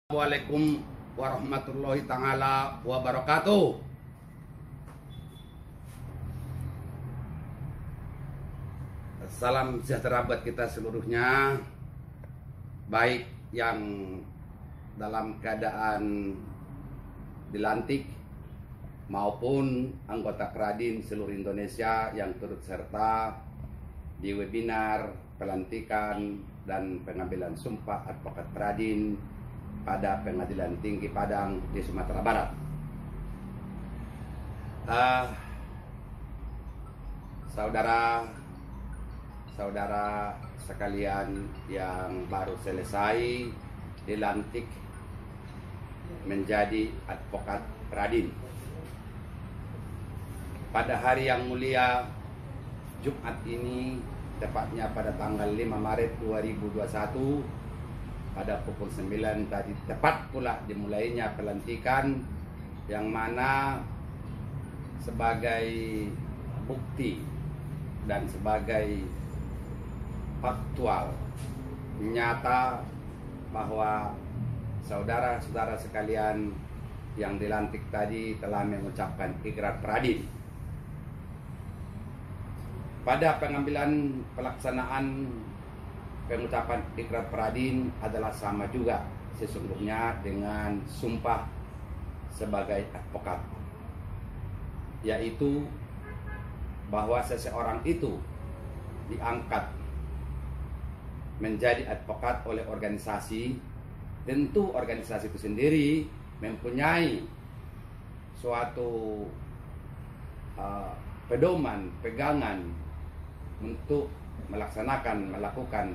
Assalamualaikum warahmatullahi ta'ala wabarakatuh. Salam sejahtera buat kita seluruhnya, baik yang dalam keadaan dilantik maupun anggota Peradin seluruh Indonesia yang turut serta di webinar pelantikan dan pengambilan sumpah advokat Peradin pada Pengadilan Tinggi Padang di Sumatera Barat. Saudara-saudara sekalian yang baru selesai dilantik menjadi advokat Peradin, pada hari yang mulia Jumat ini, tepatnya pada tanggal 5 Maret 2021, pada pukul 9 tadi tepat pula dimulainya pelantikan, yang mana sebagai bukti dan sebagai faktual nyata bahwa saudara-saudara sekalian yang dilantik tadi telah mengucapkan ikrar Peradin. Pada pengambilan pelaksanaan pengucapan ikrar Peradin adalah sama juga sesungguhnya dengan sumpah sebagai advokat, yaitu bahwa seseorang itu diangkat menjadi advokat oleh organisasi. Tentu organisasi itu sendiri mempunyai suatu pedoman, pegangan untuk melakukan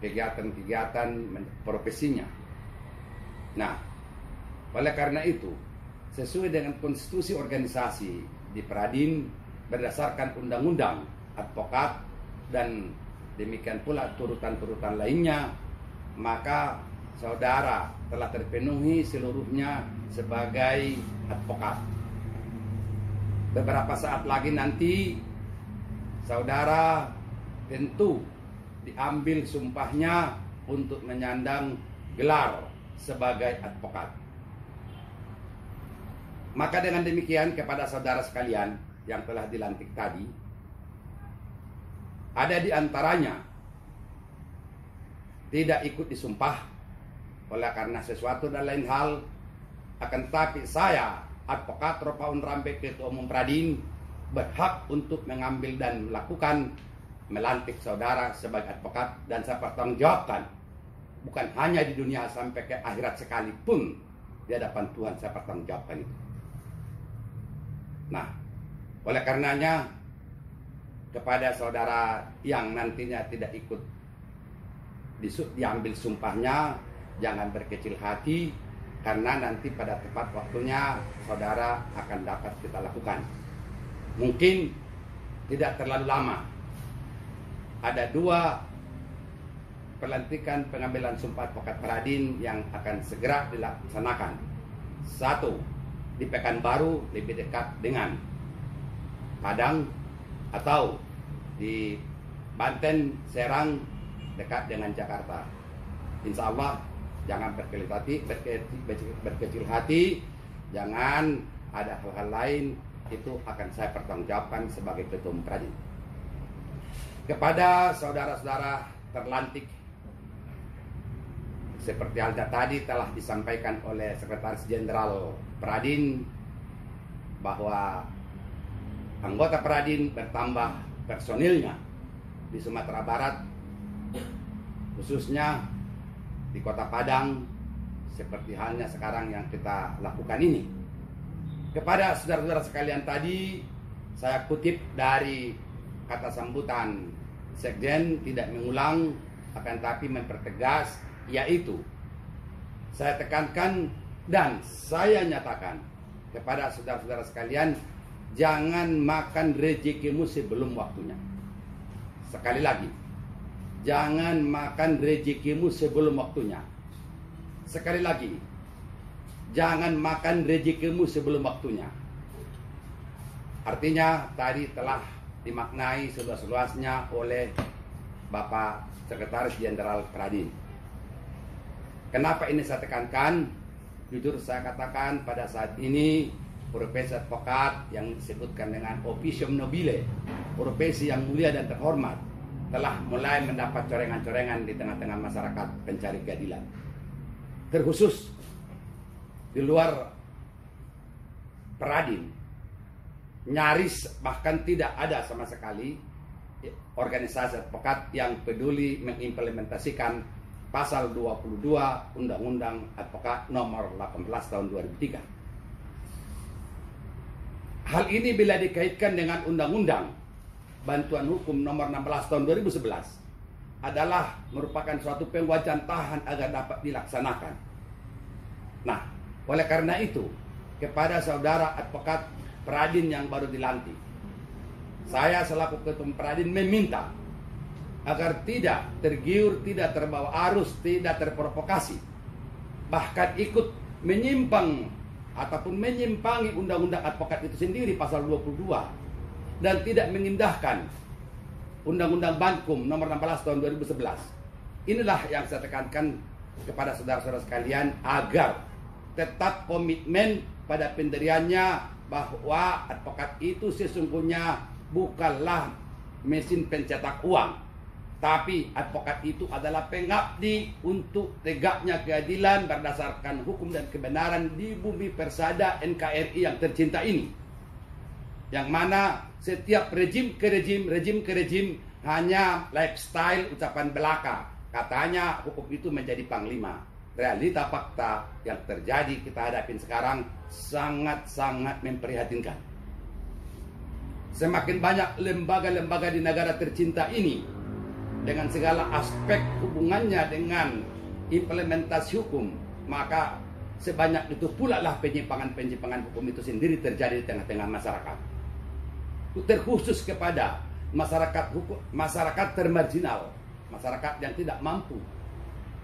kegiatan-kegiatan profesinya. Nah, oleh karena itu, sesuai dengan konstitusi organisasi di Peradin berdasarkan undang-undang advokat dan demikian pula turutan-turutan lainnya, maka saudara telah terpenuhi seluruhnya sebagai advokat. Beberapa saat lagi nanti saudara tentu diambil sumpahnya untuk menyandang gelar sebagai advokat. Maka dengan demikian kepada saudara sekalian yang telah dilantik tadi, ada di antaranya tidak ikut disumpah oleh karena sesuatu dan lain hal, akan tetapi saya, advokat Ropaun Rampe, Ketua Umum Peradin, berhak untuk mengambil dan melakukan melantik saudara sebagai advokat, dan saya pertanggungjawabkan bukan hanya di dunia, sampai ke akhirat sekalipun di hadapan Tuhan saya pertanggungjawabkan itu. Nah, oleh karenanya kepada saudara yang nantinya tidak ikut diambil sumpahnya, jangan berkecil hati, karena nanti pada tepat waktunya saudara akan dapat kita lakukan. Mungkin tidak terlalu lama. Ada dua pelantikan pengambilan sumpah advokat Peradin yang akan segera dilaksanakan. Satu di Pekanbaru, lebih dekat dengan Padang, atau di Banten, Serang, dekat dengan Jakarta. Insya Allah jangan berkecil hati, jangan ada hal-hal lain, itu akan saya pertanggungjawabkan sebagai Ketua Umum Peradin. Kepada saudara-saudara terlantik, seperti halnya tadi telah disampaikan oleh Sekretaris Jenderal Peradin bahwa anggota Peradin bertambah personilnya di Sumatera Barat, khususnya di Kota Padang, seperti halnya sekarang yang kita lakukan ini. Kepada saudara-saudara sekalian tadi, saya kutip dari kata sambutan Sekjen, tidak mengulang, akan tapi mempertegas, yaitu saya tekankan dan saya nyatakan kepada saudara-saudara sekalian, jangan makan rezekimu sebelum waktunya. Sekali lagi, jangan makan rezekimu sebelum waktunya. Sekali lagi, jangan makan rezekimu sebelum waktunya. Artinya tadi telah dimaknai seluas-luasnya oleh Bapak Sekretaris Jenderal Peradin. Kenapa ini saya tekankan? Jujur saya katakan pada saat ini profesi advokat yang disebutkan dengan officium nobile, profesi yang mulia dan terhormat, telah mulai mendapat corengan-corengan di tengah-tengah masyarakat pencari keadilan. Terkhusus di luar Peradin, nyaris bahkan tidak ada sama sekali organisasi advokat yang peduli mengimplementasikan pasal 22 Undang-Undang Advokat nomor 18 tahun 2003. Hal ini bila dikaitkan dengan Undang-Undang Bantuan Hukum nomor 16 tahun 2011 adalah merupakan suatu pengwajantahan agar dapat dilaksanakan. Nah, oleh karena itu, kepada saudara advokat Peradin yang baru dilantik, saya selaku Ketum Peradin meminta agar tidak tergiur, tidak terbawa arus, tidak terprovokasi, bahkan ikut menyimpang ataupun menyimpangi Undang-Undang Advokat itu sendiri pasal 22 dan tidak mengindahkan Undang-Undang Bankum nomor 16 tahun 2011. Inilah yang saya tekankan kepada saudara-saudara sekalian agar tetap komitmen pada pendiriannya bahwa advokat itu sesungguhnya bukanlah mesin pencetak uang, tapi advokat itu adalah pengabdi untuk tegaknya keadilan berdasarkan hukum dan kebenaran di bumi persada NKRI yang tercinta ini. Yang mana setiap rejim ke rejim hanya lifestyle ucapan belaka. Katanya hukum itu menjadi panglima. Realita fakta yang terjadi kita hadapin sekarang sangat-sangat memprihatinkan. Semakin banyak lembaga-lembaga di negara tercinta ini dengan segala aspek hubungannya dengan implementasi hukum, maka sebanyak itu pula lah penyimpangan-penyimpangan hukum itu sendiri terjadi di tengah-tengah masyarakat. Terkhusus kepada masyarakat hukum, masyarakat termarginal, masyarakat yang tidak mampu.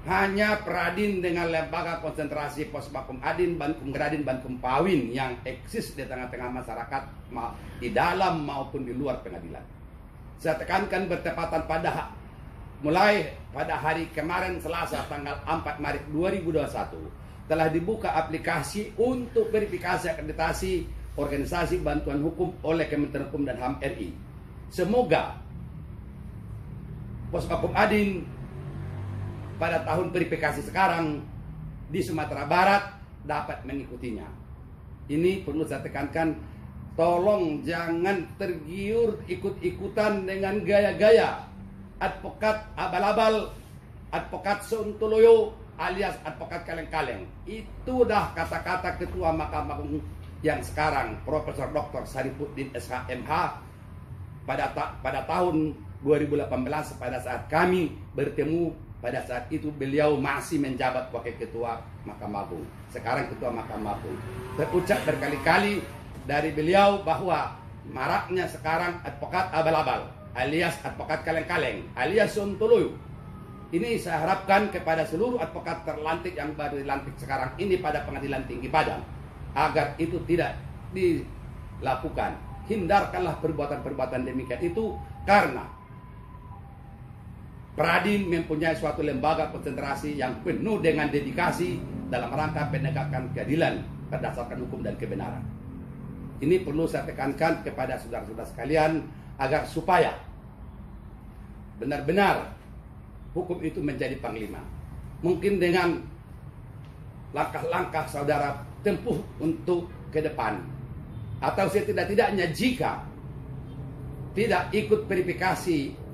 Hanya Peradin dengan lembaga konsentrasi Pospakum Adin, Bankum Gradin, Bankum Pawin yang eksis di tengah-tengah masyarakat di dalam maupun di luar pengadilan. Saya tekankan bertepatan pada mulai pada hari kemarin Selasa tanggal 4 Maret 2021 telah dibuka aplikasi untuk verifikasi akreditasi organisasi bantuan hukum oleh Kementerian Hukum dan HAM RI. Semoga Pospakum Adin pada tahun verifikasi sekarang di Sumatera Barat dapat mengikutinya. Ini perlu saya tekankan, tolong jangan tergiur ikut-ikutan dengan gaya-gaya advokat abal-abal, advokat sontoloyo alias advokat kaleng-kaleng. Itu dah kata-kata Ketua Mahkamah Agung yang sekarang Profesor Dr. Sarifuddin SHMH pada tahun 2018 pada saat kami bertemu. Pada saat itu beliau masih menjabat Wakil Ketua Mahkamah Agung, sekarang Ketua Mahkamah Agung. Terucap berkali-kali dari beliau bahwa maraknya sekarang advokat abal-abal alias advokat kaleng-kaleng alias sontoloyo. Ini saya harapkan kepada seluruh advokat terlantik yang baru dilantik sekarang ini pada Pengadilan Tinggi Padang, agar itu tidak dilakukan. Hindarkanlah perbuatan-perbuatan demikian itu, karena Peradin mempunyai suatu lembaga konsentrasi yang penuh dengan dedikasi dalam rangka penegakan keadilan berdasarkan hukum dan kebenaran. Ini perlu saya tekankan kepada saudara-saudara sekalian agar supaya benar-benar hukum itu menjadi panglima. Mungkin dengan langkah-langkah saudara tempuh untuk ke depan, atau setidak-tidaknya jika tidak ikut verifikasi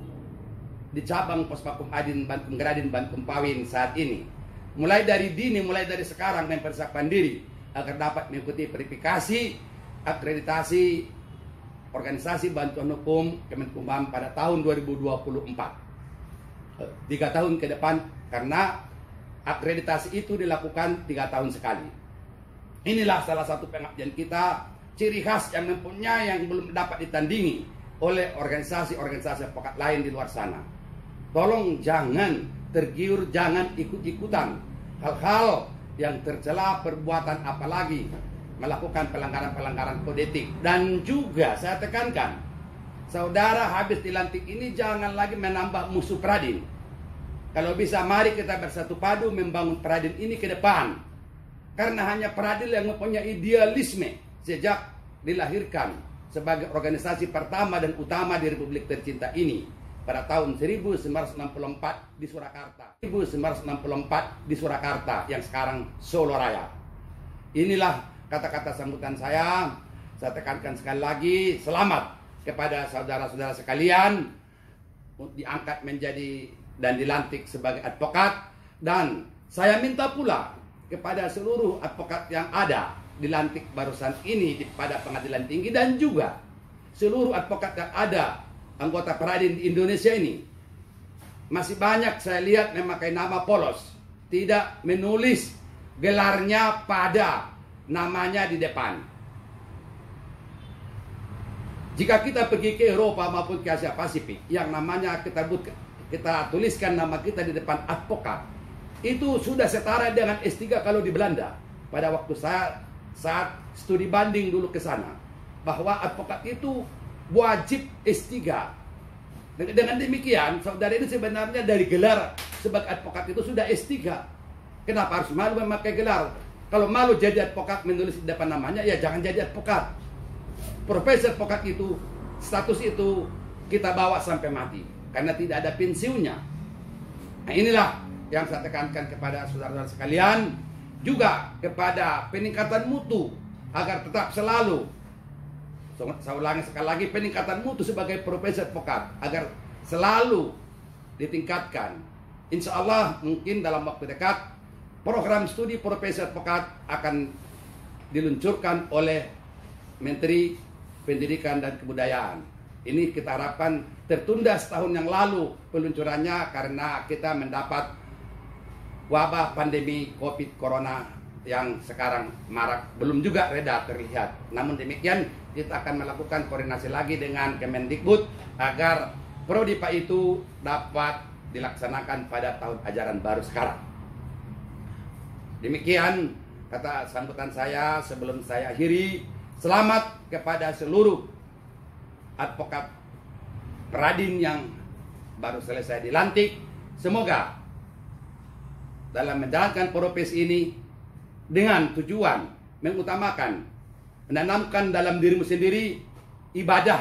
di cabang Pospakum Adin, Bankum Gradin, Bankum Pawin saat ini, mulai dari sekarang mempersiapkan diri agar dapat mengikuti verifikasi akreditasi organisasi bantuan hukum Kemenkumham pada tahun 2024, 3 tahun ke depan, karena akreditasi itu dilakukan 3 tahun sekali. Inilah salah satu pengabdian kita, ciri khas yang mempunyai yang belum dapat ditandingi oleh organisasi-organisasi advokat lain di luar sana. Tolong jangan tergiur, jangan ikut-ikutan hal-hal yang tercela perbuatan, apalagi melakukan pelanggaran-pelanggaran kode etik. Dan juga saya tekankan, saudara habis dilantik ini jangan lagi menambah musuh Peradin. Kalau bisa mari kita bersatu padu membangun Peradil ini ke depan. Karena hanya Peradil yang mempunyai idealisme sejak dilahirkan sebagai organisasi pertama dan utama di Republik tercinta ini pada tahun 1964 di Surakarta. 1964 di Surakarta yang sekarang Solo Raya. Inilah kata-kata sambutan saya. Saya tekankan sekali lagi, selamat kepada saudara-saudara sekalian diangkat menjadi dan dilantik sebagai advokat, dan saya minta pula kepada seluruh advokat yang ada dilantik barusan ini pada pengadilan tinggi, dan juga seluruh advokat yang ada anggota Peradil di Indonesia ini. Masih banyak saya lihat memakai nama polos, tidak menulis gelarnya pada namanya di depan. Jika kita pergi ke Eropa maupun ke Asia Pasifik, yang namanya kita tuliskan nama kita di depan advokat, itu sudah setara dengan S3 kalau di Belanda. Pada waktu saya saat studi banding dulu ke sana, bahwa advokat itu wajib S3. Dengan demikian, saudara ini sebenarnya dari gelar sebagai advokat itu sudah S3. Kenapa harus malu memakai gelar? Kalau malu jadi advokat menulis di depan namanya, ya jangan jadi advokat. Profesi advokat itu, status itu kita bawa sampai mati, karena tidak ada pensiunnya. Nah, inilah yang saya tekankan kepada saudara-saudara sekalian, juga kepada peningkatan mutu agar tetap selalu, saya ulangi sekali lagi, peningkatan mutu sebagai profesi advokat agar selalu ditingkatkan. Insya Allah mungkin dalam waktu dekat program studi profesi advokat akan diluncurkan oleh Menteri Pendidikan dan Kebudayaan. Ini kita harapkan tertunda setahun yang lalu peluncurannya karena kita mendapat wabah pandemi COVID Corona yang sekarang marak, belum juga reda terlihat. Namun demikian kita akan melakukan koordinasi lagi dengan Kemendikbud agar Prodipa itu dapat dilaksanakan pada tahun ajaran baru sekarang. Demikian kata sambutan saya sebelum saya akhiri. Selamat kepada seluruh advokat Peradil yang baru selesai dilantik. Semoga dalam menjalankan profesi ini dengan tujuan mengutamakan, menanamkan dalam dirimu sendiri ibadah,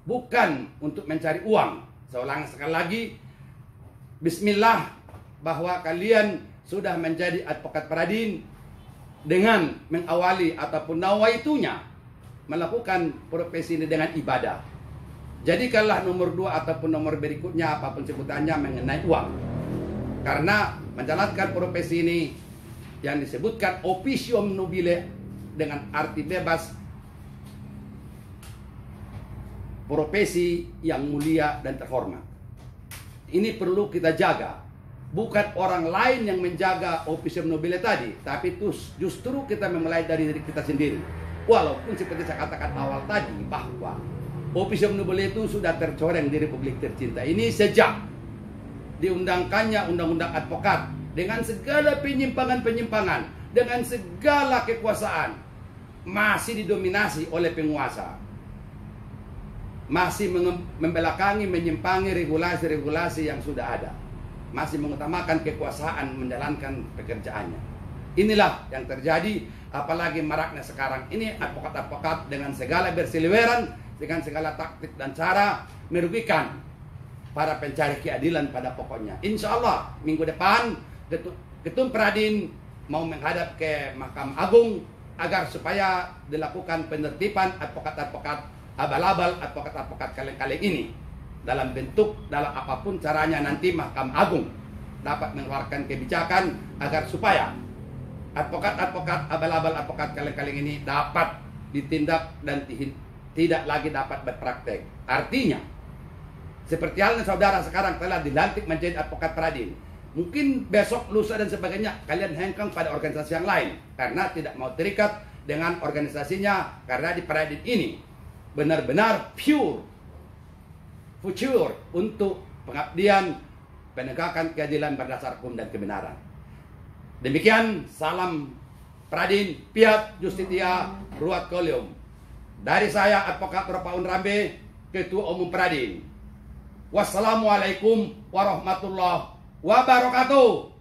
bukan untuk mencari uang. Saya ulangi sekali lagi, bismillah, bahwa kalian sudah menjadi advokat Peradil dengan mengawali ataupun nawaitunya melakukan profesi ini dengan ibadah. Jadikanlah nomor 2 ataupun nomor berikutnya apapun sebutannya mengenai uang. Karena menjalankan profesi ini yang disebutkan officium nobile dengan arti bebas, profesi yang mulia dan terhormat. Ini perlu kita jaga. Bukan orang lain yang menjaga officium nobile tadi, tapi itu justru kita memulai dari diri kita sendiri. Walaupun seperti saya katakan awal tadi, bahwa officium nobile itu sudah tercoreng di Republik tercinta ini sejak diundangkannya undang-undang advokat dengan segala penyimpangan-penyimpangan, dengan segala kekuasaan, masih didominasi oleh penguasa, masih membelakangi, menyimpangi regulasi-regulasi yang sudah ada, masih mengutamakan kekuasaan menjalankan pekerjaannya. Inilah yang terjadi, apalagi maraknya sekarang ini advokat-advokat dengan segala bersiliweran, dengan segala taktik dan cara merugikan para pencari keadilan pada pokoknya. Insya Allah minggu depan Ketum Peradil mau menghadap ke Mahkamah Agung agar supaya dilakukan penertiban advokat-advokat abal-abal, advokat-advokat kaleng-kaleng ini. Dalam bentuk, dalam apapun caranya nanti Mahkamah Agung dapat mengeluarkan kebijakan agar supaya advokat-advokat abal-abal, advokat kaleng-kaleng ini dapat ditindak dan tidak lagi dapat berpraktek. Artinya, seperti halnya saudara sekarang telah dilantik menjadi advokat Peradil, mungkin besok, lusa dan sebagainya kalian hengkang pada organisasi yang lain karena tidak mau terikat dengan organisasinya, karena di Peradil ini benar-benar pure untuk pengabdian penegakan keadilan berdasar hukum dan kebenaran. Demikian, salam Peradil, Fiat Justitia Ruat Colium. Dari saya Advokat Ropaun Rambe, Ketua Umum Peradil. Wassalamualaikum warahmatullahi wabarakatuh.